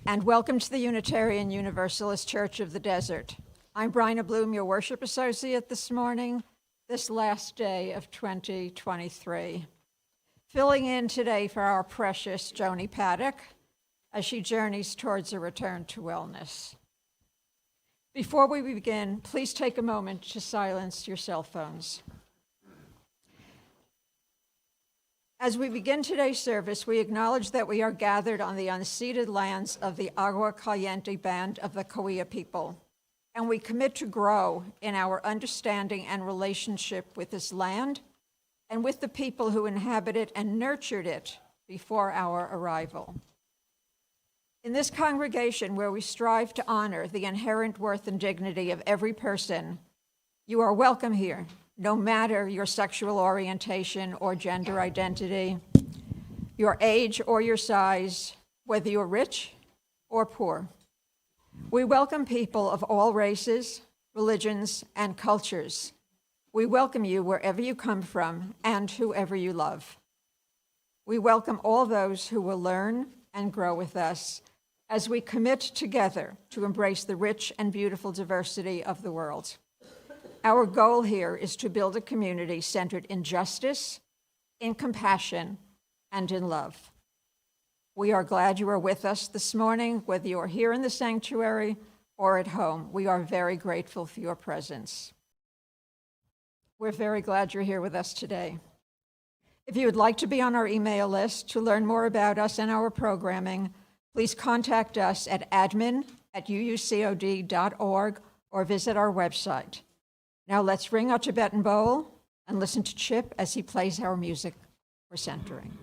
And welcome to the Unitarian Universalist Church of the Desert. I'm Bryna Blum, your worship associate this morning, this last day of 2023. Filling in today for our precious Joni Paddock as she journeys towards a return to wellness. Before we begin, please take a moment to silence your cell phones. As we begin today's service, we acknowledge that we are gathered on the unceded lands of the Agua Caliente Band of the Cahuilla people, and we commit to grow in our understanding and relationship with this land and with the people who inhabit it and nurtured it before our arrival. In this congregation, where we strive to honor the inherent worth and dignity of every person, you are welcome here, no matter your sexual orientation or gender identity, your age or your size, whether you're rich or poor. We welcome people of all races, religions, and cultures. We welcome you wherever you come from and whoever you love. We welcome all those who will learn and grow with us as we commit together to embrace the rich and beautiful diversity of the world. Our goal here is to build a community centered in justice, in compassion, and in love. We are glad you are with us this morning, whether you are here in the sanctuary or at home. We are very grateful for your presence. We're very glad you're here with us today. If you would like to be on our email list to learn more about us and our programming, please contact us at admin@uucod.org or visit our website. Now let's ring our Tibetan bowl and listen to Chip as he plays our music for centering.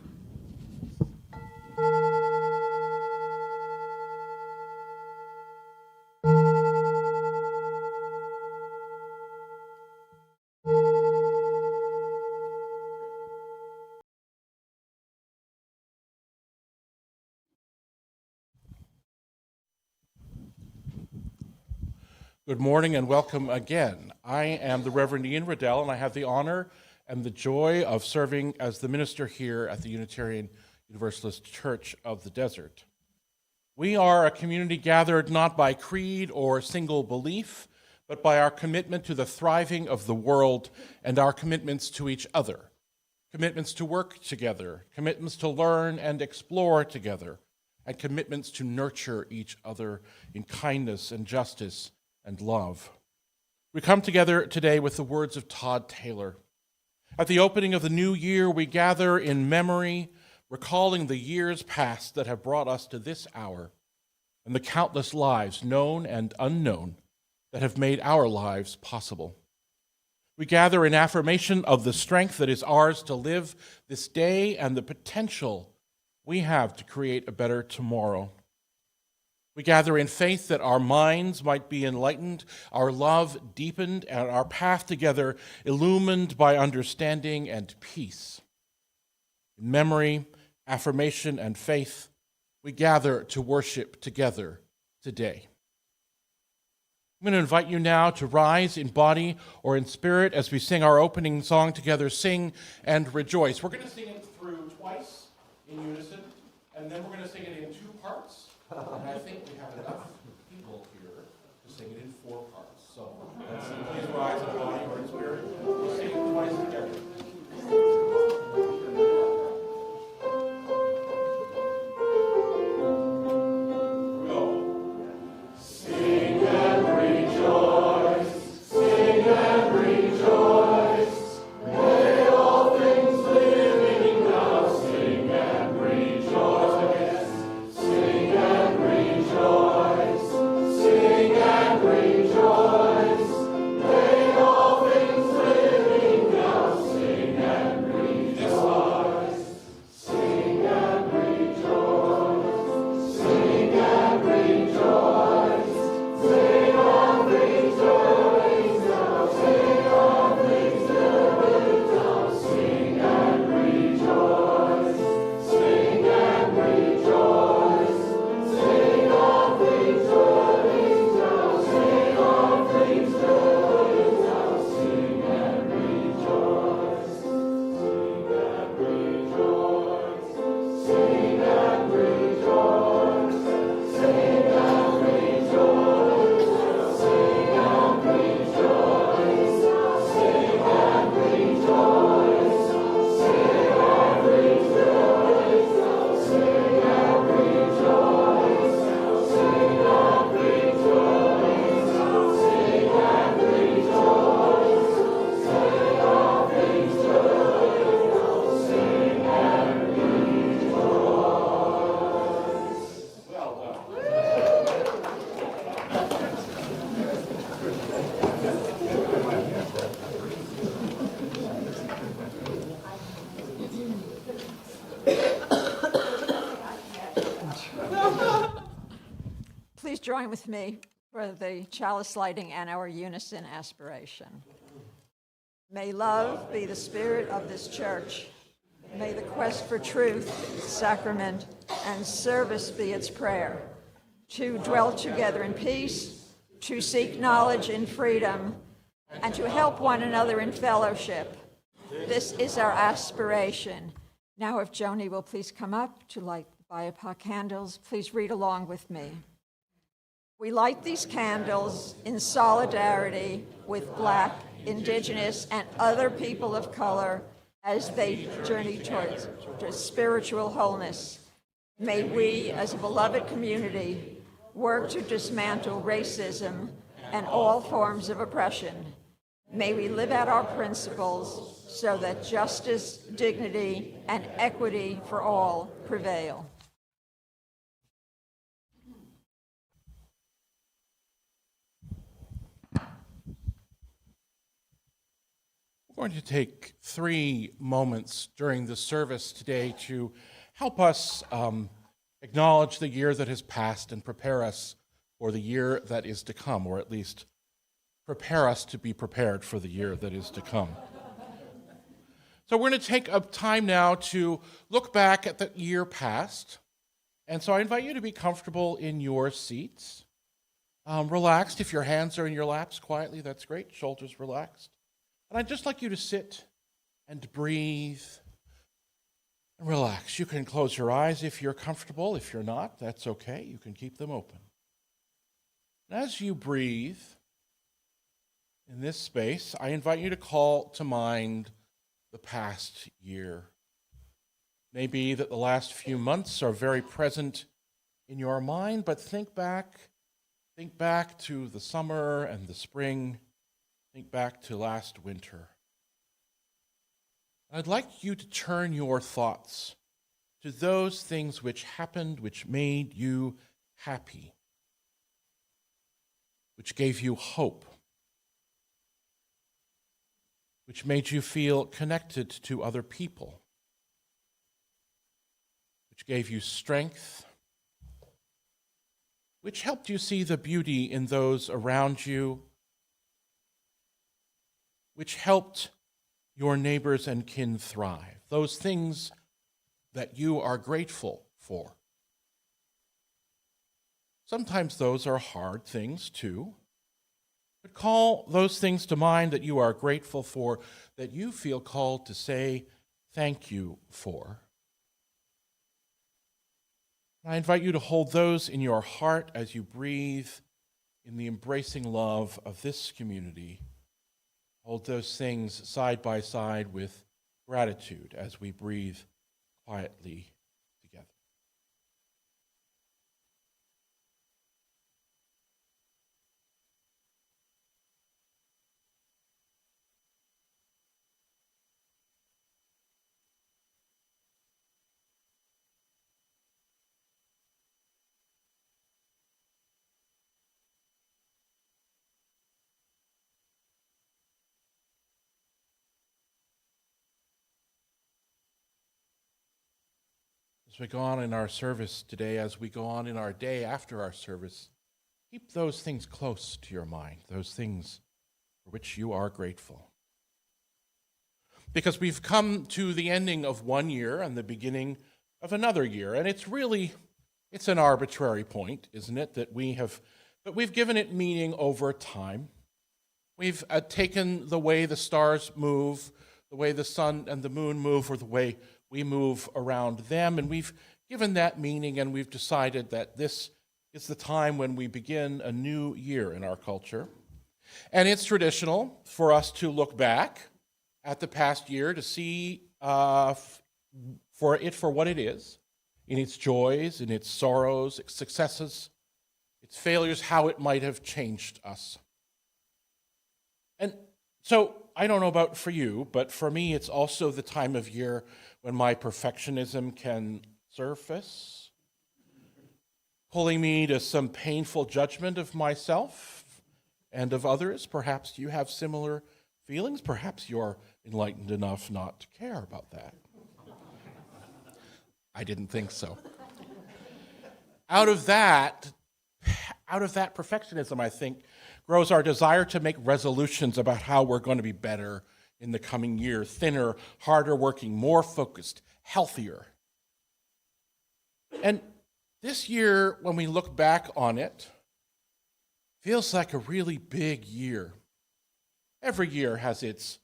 Good morning and welcome again. I am the Reverend Ian Riddell, and I have the honor and the joy of serving as the minister here at the Unitarian Universalist Church of the Desert. We are a community gathered not by creed or single belief, but by our commitment to the thriving of the world and our commitments to each other, commitments to work together, commitments to learn and explore together, and commitments to nurture each other in kindness and justice and love. We come together today with the words of Todd Taylor. At the opening of the new year, we gather in memory, recalling the years past that have brought us to this hour and the countless lives, known and unknown, that have made our lives possible. We gather in affirmation of the strength that is ours to live this day and the potential we have to create a better tomorrow. We gather in faith that our minds might be enlightened, our love deepened, and our path together illumined by understanding and peace. In memory, affirmation, and faith, we gather to worship together today. I'm going to invite you now to rise in body or in spirit as we sing our opening song together, Sing and Rejoice. We're going to sing it through twice in unison, and then we're going to sing it in 2 parts. And I think we have enough people here to sing it in 4 parts. So let's please rise in body or in spirit. We'll sing it twice together. Sing and rejoice, may all things live. Please join with me for the chalice lighting and our unison aspiration. May love be the spirit of this church. May the quest for truth, sacrament, and service be its prayer. To dwell together in peace, to seek knowledge in freedom, and to help one another in fellowship. This is our aspiration. Now, if Joni will please come up to light the BIAPA candles, please read along with me. We light these candles in solidarity with Black, Indigenous, and other people of color as they journey towards spiritual wholeness. May we, as a beloved community, work to dismantle racism and all forms of oppression. May we live out our principles so that justice, dignity, and equity for all prevail. We're going to take 3 moments during the service today to help us acknowledge the year that has passed and prepare us for the year that is to come, or at least prepare us to be prepared for the year that is to come. So we're going to take up time now to look back at the year past. And so I invite you to be comfortable in your seats. Relaxed. If your hands are in your laps quietly, that's great. Shoulders relaxed. And I'd just like you to sit and breathe and relax. You can close your eyes if you're comfortable. If you're not, that's okay. You can keep them open. And as you breathe in this space, I invite you to call to mind the past year. Maybe that the last few months are very present in your mind, but think back to the summer and the spring. Think back to last winter. I'd like you to turn your thoughts to those things which happened, which made you happy, which gave you hope, which made you feel connected to other people, which gave you strength, which helped you see the beauty in those around you, which helped your neighbors and kin thrive, those things that you are grateful for. Sometimes those are hard things too, but call those things to mind that you are grateful for, that you feel called to say thank you for. I invite you to hold those in your heart as you breathe in the embracing love of this community. Hold those things side by side with gratitude as we breathe quietly together. As we go on in our service today, as we go on in our day after our service, keep those things close to your mind, those things for which you are grateful. Because we've come to the ending of one year and the beginning of another year, and it's an arbitrary point, isn't it, that but we've given it meaning over time. We've taken the way the stars move, the way the sun and the moon move, or the way we move around them, and we've given that meaning, and we've decided that this is the time when we begin a new year in our culture. And it's traditional for us to look back at the past year to see for what it is, in its joys, in its sorrows, its successes, its failures, how it might have changed us. And so I don't know about for you, but for me, it's also the time of year when my perfectionism can surface, pulling me to some painful judgment of myself and of others. Perhaps you have similar feelings. Perhaps you're enlightened enough not to care about that. I didn't think so. out of that perfectionism, I think, grows our desire to make resolutions about how we're going to be better in the coming year, thinner, harder working, more focused, healthier. And this year, when we look back on it, feels like a really big year. Every year has its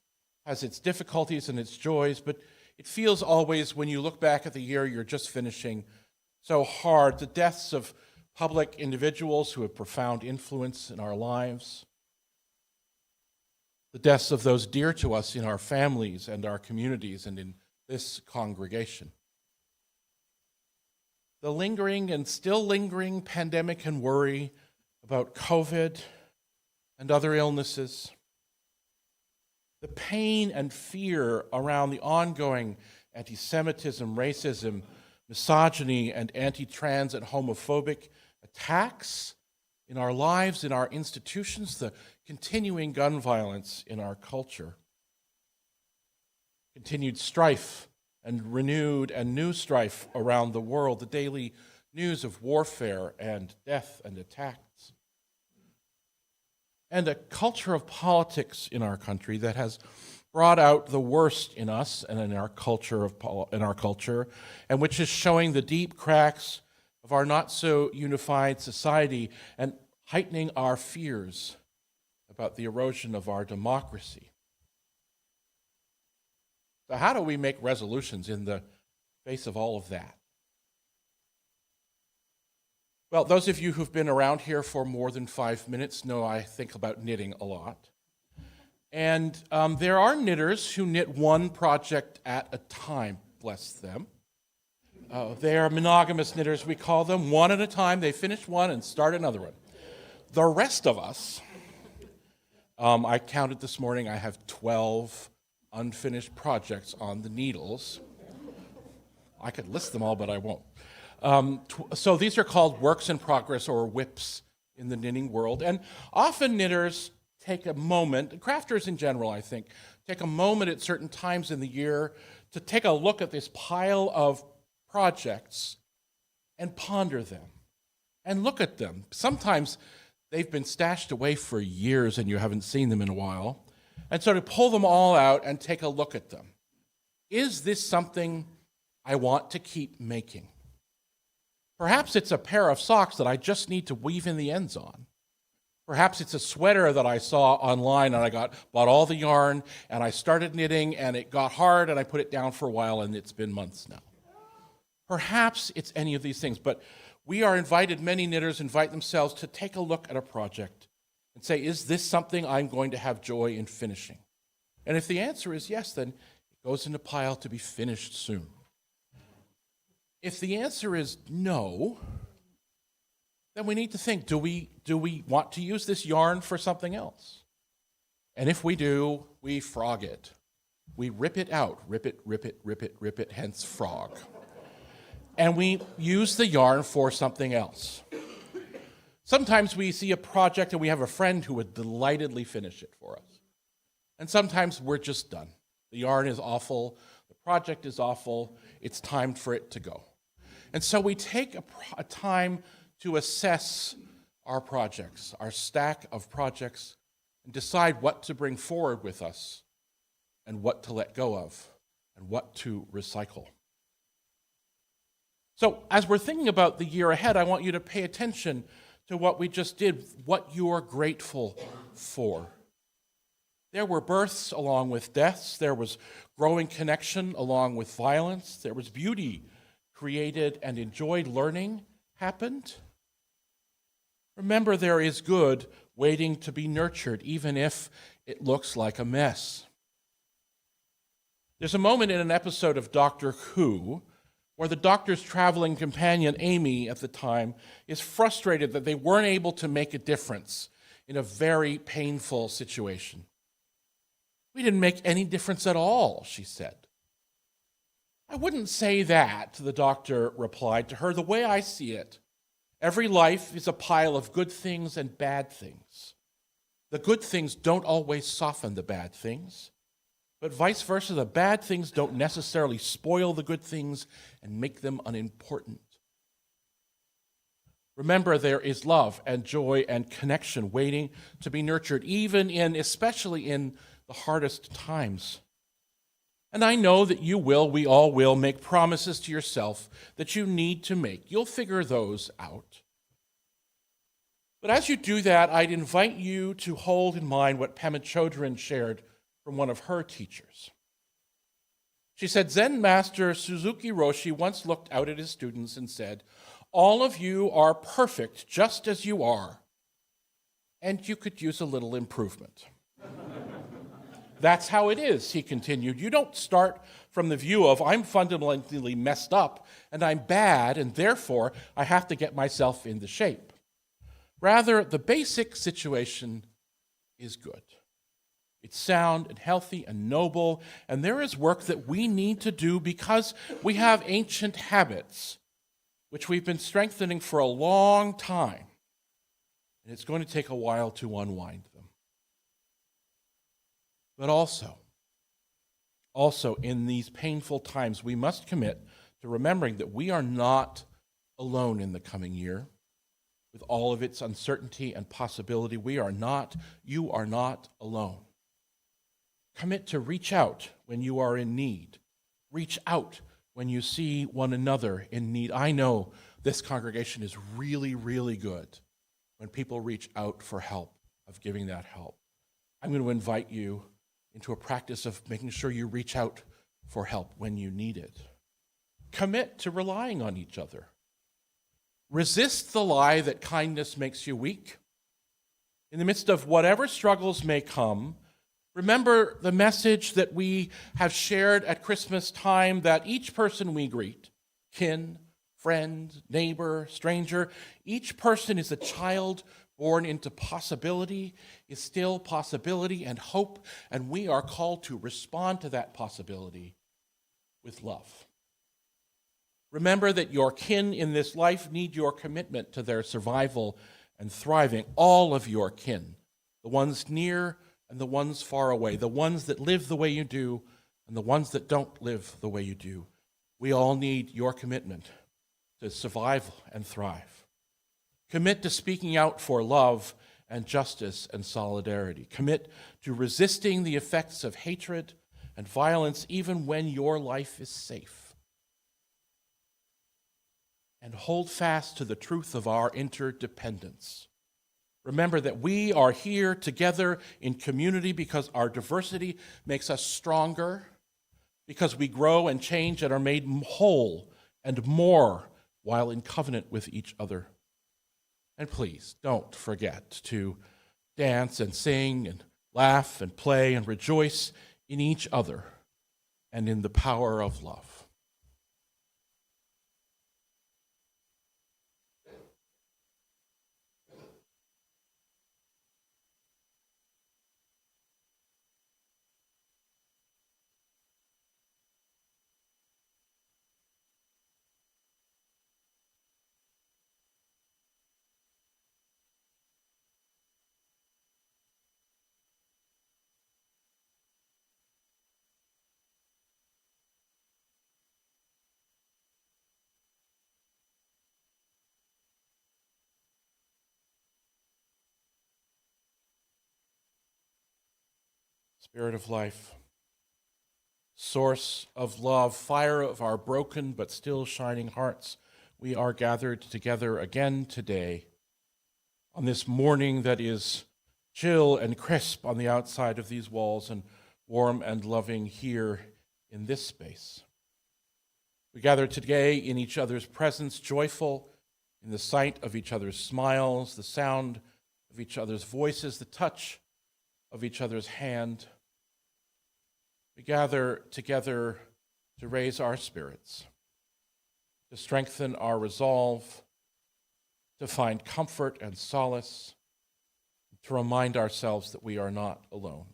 difficulties and its joys, but it feels always, when you look back at the year you're just finishing, so hard. The deaths of public individuals who have profound influence in our lives, the deaths of those dear to us in our families and our communities and in this congregation. The lingering and still lingering pandemic and worry about COVID and other illnesses. The pain and fear around the ongoing anti-Semitism, racism, misogyny, and anti-trans and homophobic attacks in our lives, in our institutions, the continuing gun violence in our culture, continued strife and renewed and new strife around the world, the daily news of warfare and death and attacks, and a culture of politics in our country that has brought out the worst in us and in our culture, and which is showing the deep cracks of our not so unified society and heightening our fears about the erosion of our democracy. So how do we make resolutions in the face of all of that? Well, those of you who've been around here for more than 5 minutes know I think about knitting a lot. And there are knitters who knit one project at a time, bless them. They are monogamous knitters, we call them. One at a time, they finish one and start another one. The rest of us, I counted this morning, I have 12 unfinished projects on the needles. I could list them all, but I won't. So these are called works in progress, or WIPs, in the knitting world. And often knitters take a moment, crafters in general, I think, take a moment at certain times in the year to take a look at this pile of projects and ponder them and look at them. Sometimes they've been stashed away for years and you haven't seen them in a while. And so to pull them all out and take a look at them. Is this something I want to keep making? Perhaps it's a pair of socks that I just need to weave in the ends on. Perhaps it's a sweater that I saw online and I bought all the yarn and I started knitting and it got hard and I put it down for a while and it's been months now. Perhaps it's any of these things, but many knitters invite themselves to take a look at a project and say, is this something I'm going to have joy in finishing? And if the answer is yes, then it goes in a pile to be finished soon. If the answer is no, then we need to think, do we want to use this yarn for something else? And if we do, we frog it. We rip it out, rip it, hence frog. And we use the yarn for something else. Sometimes we see a project and we have a friend who would delightedly finish it for us. And sometimes we're just done. The yarn is awful, the project is awful, it's time for it to go. And so we take a time to assess our projects, our stack of projects, and decide what to bring forward with us and what to let go of and what to recycle. So as we're thinking about the year ahead, I want you to pay attention to what we just did, what you're grateful for. There were births along with deaths. There was growing connection along with violence. There was beauty created and enjoyed. Learning happened. Remember, there is good waiting to be nurtured, even if it looks like a mess. There's a moment in an episode of Doctor Who where the doctor's traveling companion, Amy, at the time, is frustrated that they weren't able to make a difference in a very painful situation. We didn't make any difference at all, she said. I wouldn't say that, the doctor replied to her. The way I see it, every life is a pile of good things and bad things. The good things don't always soften the bad things, but vice versa, the bad things don't necessarily spoil the good things and make them unimportant. Remember, there is love and joy and connection waiting to be nurtured, especially in the hardest times. And I know that you will, we all will, make promises to yourself that you need to make. You'll figure those out. But as you do that, I'd invite you to hold in mind what Pema Chodron shared from one of her teachers. She said, Zen master Suzuki Roshi once looked out at his students and said, all of you are perfect just as you are, and you could use a little improvement. That's how it is, he continued. You don't start from the view of, I'm fundamentally messed up, and I'm bad, and therefore I have to get myself into shape. Rather, the basic situation is good. It's sound and healthy and noble, and there is work that we need to do because we have ancient habits which we've been strengthening for a long time, and it's going to take a while to unwind them. But also in these painful times, we must commit to remembering that we are not alone in the coming year. With all of its uncertainty and possibility, you are not alone. Commit to reach out when you are in need. Reach out when you see one another in need. I know this congregation is really, really good when people reach out for help, of giving that help. I'm going to invite you into a practice of making sure you reach out for help when you need it. Commit to relying on each other. Resist the lie that kindness makes you weak. In the midst of whatever struggles may come, remember the message that we have shared at Christmas time, that each person we greet, kin, friend, neighbor, stranger, each person is a child born into possibility, is still possibility and hope, and we are called to respond to that possibility with love. Remember that your kin in this life need your commitment to their survival and thriving. All of your kin, the ones near and the ones far away, the ones that live the way you do and the ones that don't live the way you do. We all need your commitment to survive and thrive. Commit to speaking out for love and justice and solidarity. Commit to resisting the effects of hatred and violence even when your life is safe. And hold fast to the truth of our interdependence. Remember that we are here together in community because our diversity makes us stronger, because we grow and change and are made whole and more while in covenant with each other. And please don't forget to dance and sing and laugh and play and rejoice in each other and in the power of love. Spirit of life, source of love, fire of our broken but still shining hearts, we are gathered together again today on this morning that is chill and crisp on the outside of these walls and warm and loving here in this space. We gather today in each other's presence, joyful in the sight of each other's smiles, the sound of each other's voices, the touch of each other's hand. We gather together to raise our spirits, to strengthen our resolve, to find comfort and solace, to remind ourselves that we are not alone.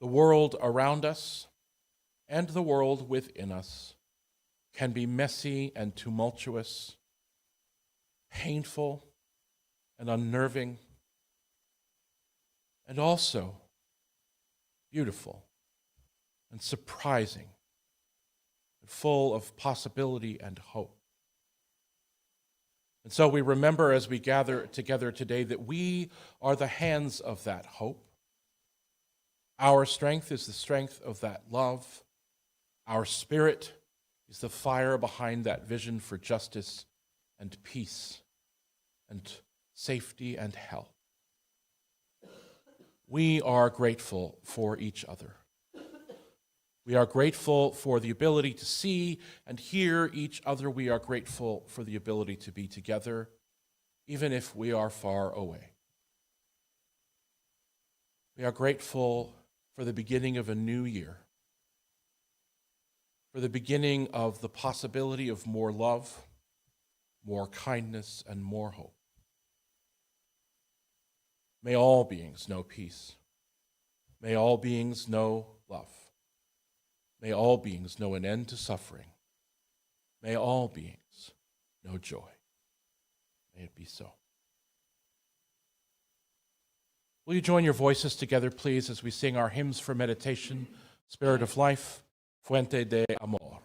The world around us and the world within us can be messy and tumultuous, painful and unnerving, and also beautiful and surprising and full of possibility and hope. And so we remember as we gather together today that we are the hands of that hope. Our strength is the strength of that love. Our spirit is the fire behind that vision for justice and peace and safety and health. We are grateful for each other. We are grateful for the ability to see and hear each other. We are grateful for the ability to be together, even if we are far away. We are grateful for the beginning of a new year, for the beginning of the possibility of more love, more kindness, and more hope. May all beings know peace. May all beings know love. May all beings know an end to suffering. May all beings know joy. May it be so. Will you join your voices together, please, as we sing our hymns for meditation, Spirit of Life, Fuente de Amor.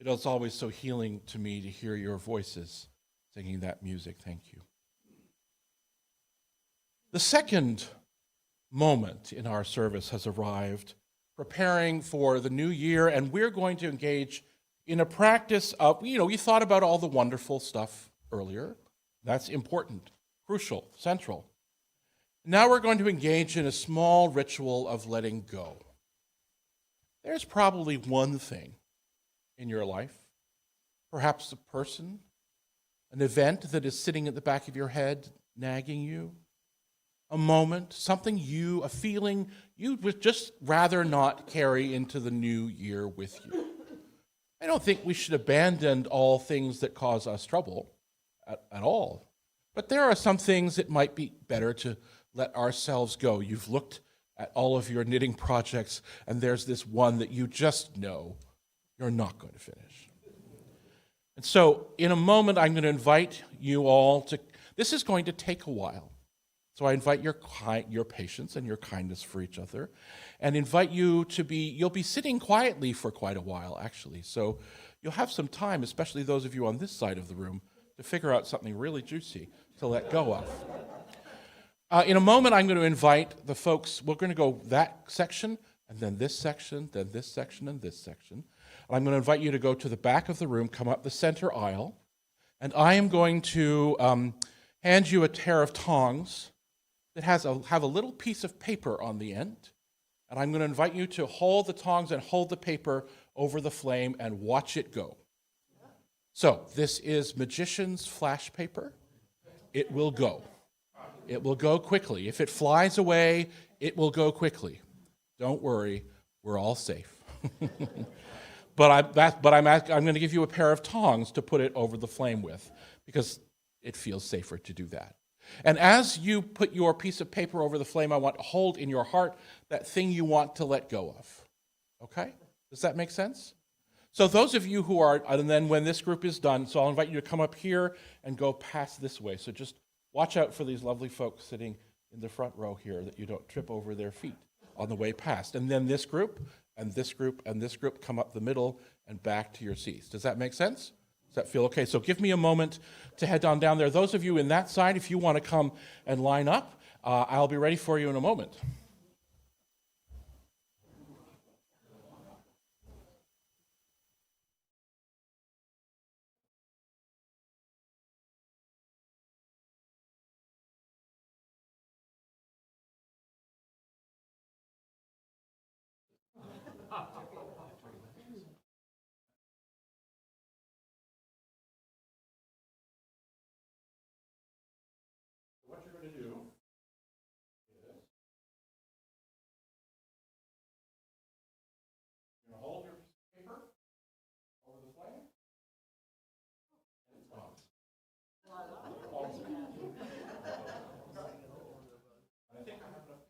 It is always so healing to me to hear your voices singing that music. Thank you. The second moment in our service has arrived, preparing for the new year, and we're going to engage in a practice of, you thought about all the wonderful stuff earlier. That's important, crucial, central. Now we're going to engage in a small ritual of letting go. There's probably one thing in your life, perhaps a person, an event that is sitting at the back of your head, nagging you, a moment, a feeling you would just rather not carry into the new year with you. I don't think we should abandon all things that cause us trouble at all, but there are some things that might be better to let ourselves go. You've looked at all of your knitting projects, and there's this one that you just know you're not going to finish. And so in a moment, I'm going to invite you all to, this is going to take a while. So I invite your patience and your kindness for each other, and invite you to you'll be sitting quietly for quite a while, actually. So you'll have some time, especially those of you on this side of the room, to figure out something really juicy to let go of. In a moment, I'm going to invite the folks, we're going to go that section, and then this section, then this section, and this section. I'm going to invite you to go to the back of the room, come up the center aisle, and I am going to hand you a pair of tongs that have a little piece of paper on the end, and I'm going to invite you to hold the tongs and hold the paper over the flame and watch it go. So this is magician's flash paper. It will go. It will go quickly. If it flies away, it will go quickly. Don't worry, we're all safe. But I'm going to give you a pair of tongs to put it over the flame with, because it feels safer to do that. And as you put your piece of paper over the flame, I want to hold in your heart that thing you want to let go of. Okay? Does that make sense? So those of you who are, and then when this group is done, so I'll invite you to come up here and go past this way. So just watch out for these lovely folks sitting in the front row here, that you don't trip over their feet on the way past. And then this group, and this group, and this group come up the middle and back to your seats. Does that make sense? Does that feel okay? So give me a moment to head on down there. Those of you in that side, if you want to come and line up, I'll be ready for you in a moment. What you're going to do is you're going to hold your piece of paper over the flame, and it's gone. I think I have enough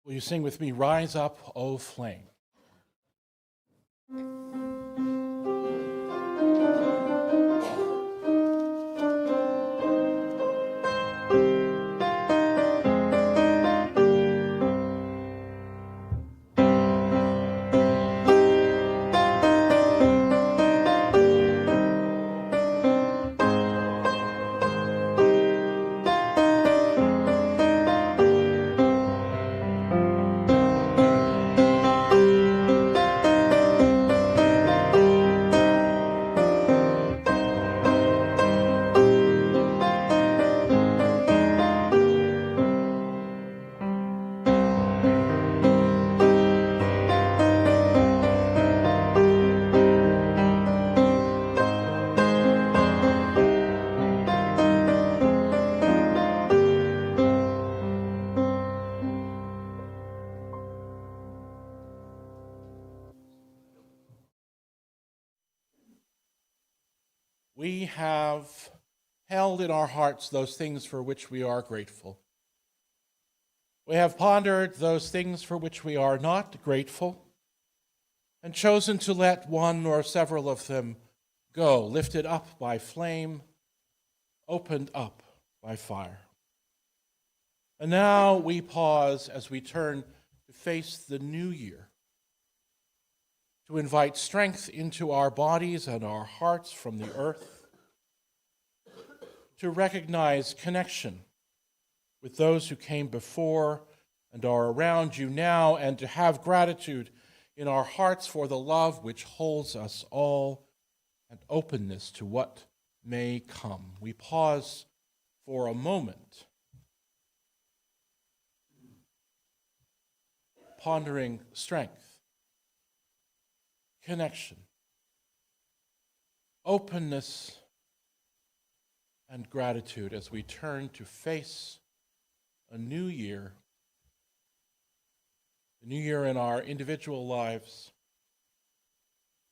Will you sing with me, Rise Up, O Flame? We have held in our hearts those things for which we are grateful. We have pondered those things for which we are not grateful, and chosen to let one or several of them go, lifted up by flame, opened up by fire. And now we pause as we turn to face the new year, to invite strength into our bodies and our hearts from the earth, to recognize connection with those who came before and are around you now, and to have gratitude in our hearts for the love which holds us all and openness to what may come. We pause for a moment, pondering strength, connection, openness, and gratitude as we turn to face a new year in our individual lives,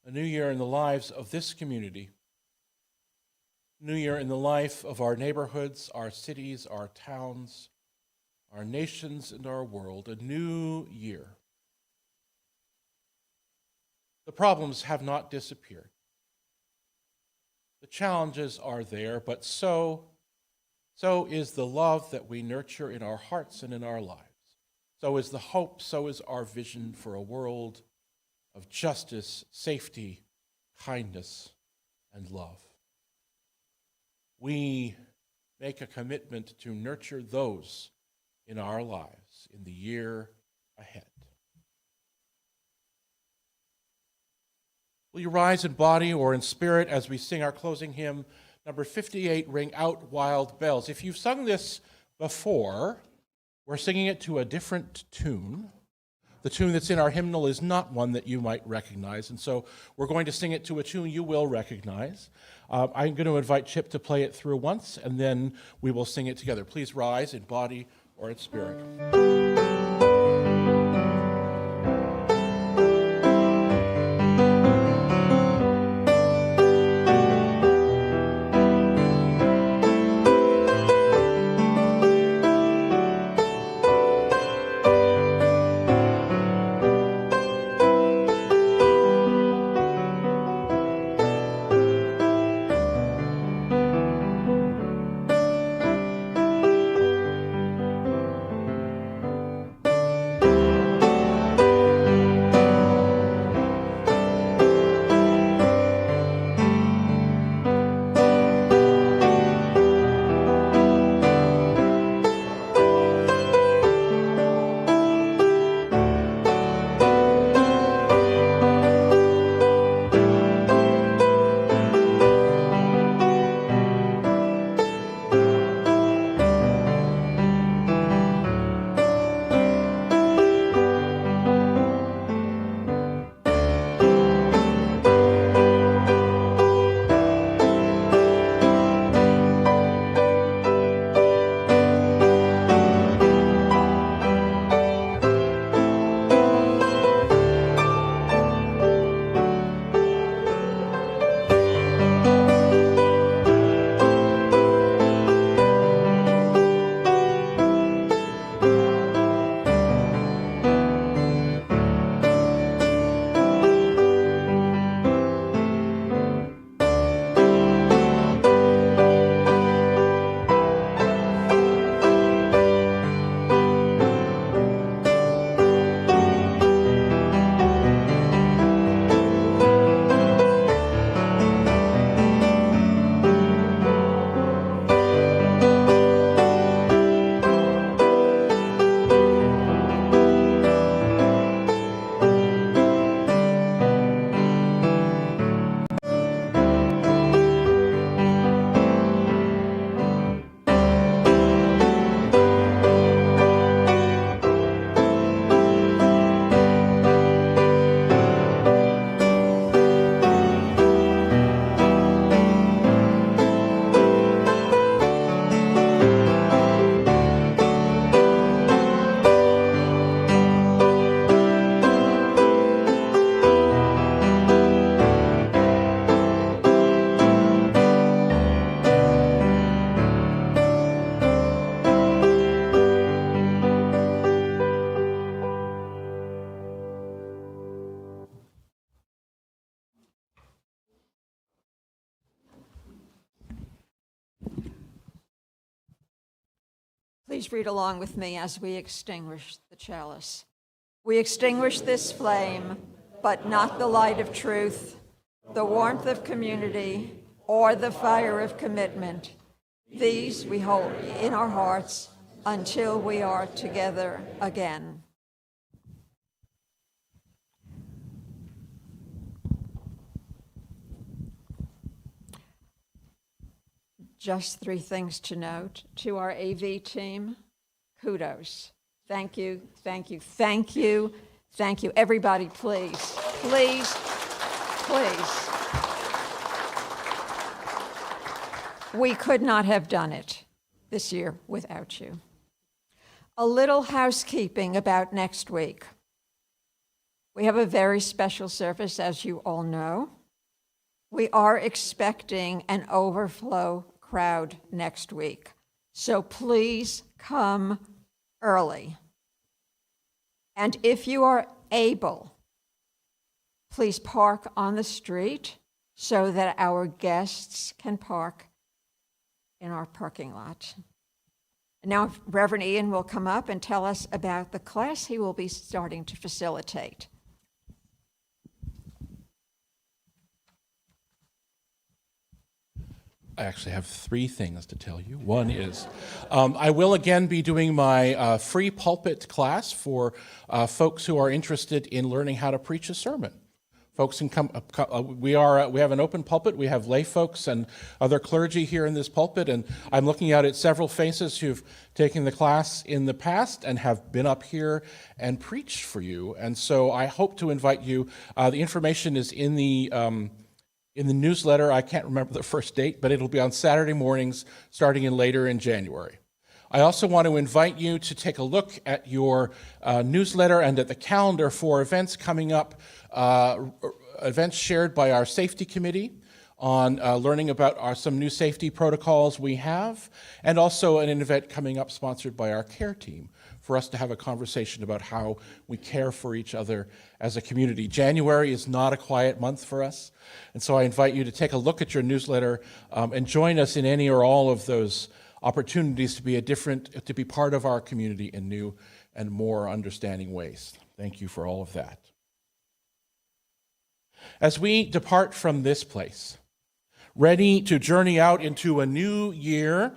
a new year in the lives of this community, a new year in the life of our neighborhoods, our cities, our towns, our nations, and our world, a new year. The problems have not disappeared. The challenges are there, but so is the love that we nurture in our hearts and in our lives. So is the hope, so is our vision for a world of justice, safety, kindness, and love. We make a commitment to nurture those in our lives in the year ahead. Will you rise in body or in spirit as we sing our closing hymn, number 58, Ring Out Wild Bells? If you've sung this before, we're singing it to a different tune. The tune that's in our hymnal is not one that you might recognize, and so we're going to sing it to a tune you will recognize. I'm going to invite Chip to play it through once, and then we will sing it together. Please rise in body or in spirit. Please read along with me as we extinguish the chalice. We extinguish this flame, but not the light of truth, the warmth of community, or the fire of commitment. These we hold in our hearts until we are together again. Just three things to note. To our AV team, kudos. Thank you, thank you, thank you, thank you. Everybody, please, please, please. We could not have done it this year without you. A little housekeeping about next week. We have a very special service, as you all know. We are expecting an overflow crowd next week. So please come early. And if you are able, please park on the street so that our guests can park in our parking lot. Now, Reverend Ian will come up and tell us about the class he will be starting to facilitate. I actually have three things to tell you. One is I will again be doing my free pulpit class for folks who are interested in learning how to preach a sermon Folks can come. We have an open pulpit. We have lay folks and other clergy here in this pulpit, and I'm looking out at several faces who've taken the class in the past and have been up here and preached for you. And so I hope to invite you. The information is in the newsletter. I can't remember the first date, but it'll be on Saturday mornings starting in later in January. I also want to invite you to take a look at your newsletter and at the calendar for events coming up, events shared by our safety committee on learning about some new safety protocols we have, and also an event coming up sponsored by our care team for us to have a conversation about how we care for each other as a community. January is not a quiet month for us, and so I invite you to take a look at your newsletter and join us in any or all of those opportunities to be part of our community in new and more understanding ways. Thank you for all of that. As we depart from this place, ready to journey out into a new year,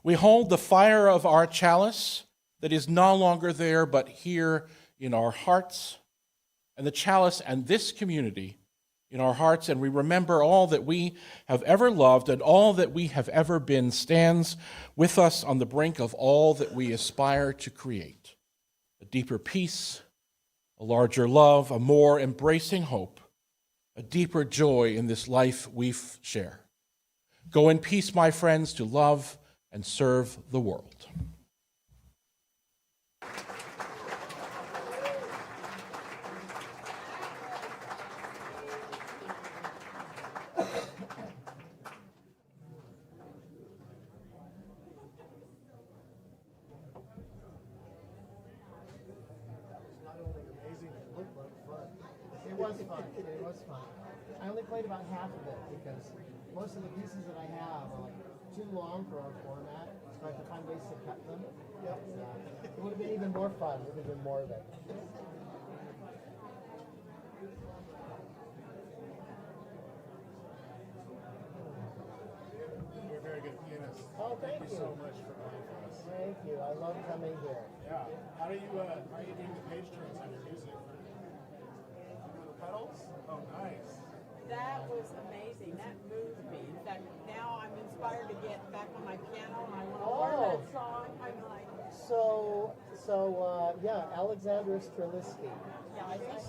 we hold the fire of our chalice that is no longer there but here in our hearts, and the chalice and this community in our hearts, and we remember all that we have ever loved and all that we have ever been stands with us on the brink of all that we aspire to create. A deeper peace, a larger love, a more embracing hope, a deeper joy in this life we share. Go in peace, my friends, to love and serve the world. It was fun. I only played about half of it because most of the pieces that I have are like too long for our format, so I have to find ways to cut them. Yep. It would have been even more fun. It would have been more of it. You're a very good pianist. Oh, thank you so much for playing for us. Thank you. I love coming here. Yeah. How are you doing the page turns on your music? Pedals? Oh, nice. That was amazing. That moved me. In fact, now I'm inspired to get back on my piano and I want to learn that song. I'm like, So, yeah, Alexandra Strelitzky. yeah, I think